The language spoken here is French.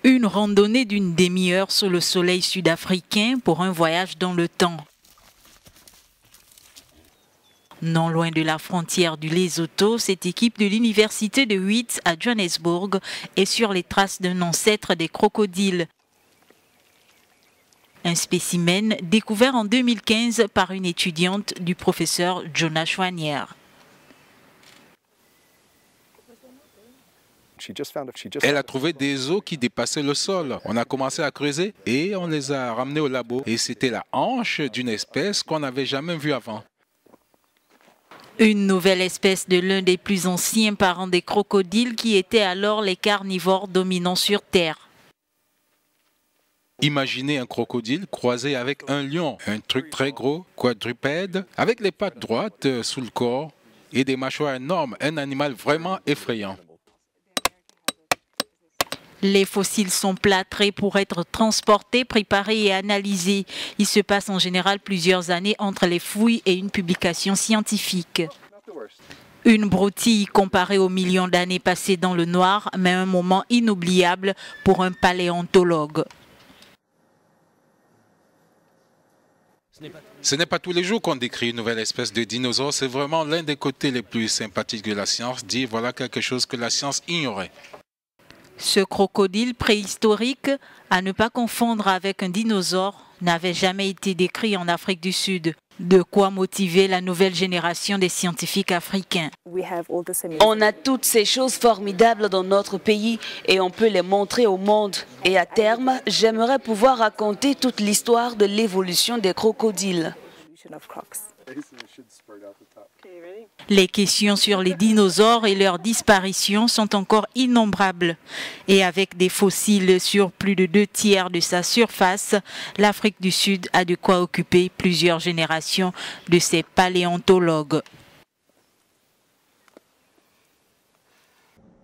Une randonnée d'une demi-heure sous le soleil sud-africain pour un voyage dans le temps. Non loin de la frontière du Lesotho, cette équipe de l'université de Wits à Johannesburg est sur les traces d'un ancêtre des crocodiles. Un spécimen découvert en 2015 par une étudiante du professeur Jonah Schwanier. Elle a trouvé des os qui dépassaient le sol. On a commencé à creuser et on les a ramenés au labo. Et c'était la hanche d'une espèce qu'on n'avait jamais vue avant. Une nouvelle espèce de l'un des plus anciens parents des crocodiles qui étaient alors les carnivores dominants sur Terre. Imaginez un crocodile croisé avec un lion, un truc très gros, quadrupède, avec les pattes droites sous le corps et des mâchoires énormes, un animal vraiment effrayant. Les fossiles sont plâtrés pour être transportés, préparés et analysés. Il se passe en général plusieurs années entre les fouilles et une publication scientifique. Une broutille comparée aux millions d'années passées dans le noir, mais un moment inoubliable pour un paléontologue. Ce n'est pas tous les jours qu'on décrit une nouvelle espèce de dinosaure. C'est vraiment l'un des côtés les plus sympathiques de la science. Dire voilà quelque chose que la science ignorait. Ce crocodile préhistorique, à ne pas confondre avec un dinosaure, n'avait jamais été décrit en Afrique du Sud. De quoi motiver la nouvelle génération des scientifiques africains. On a toutes ces choses formidables dans notre pays et on peut les montrer au monde. Et à terme, j'aimerais pouvoir raconter toute l'histoire de l'évolution des crocodiles. Les questions sur les dinosaures et leur disparition sont encore innombrables. Et avec des fossiles sur plus de 2/3 de sa surface, l'Afrique du Sud a de quoi occuper plusieurs générations de ces paléontologues.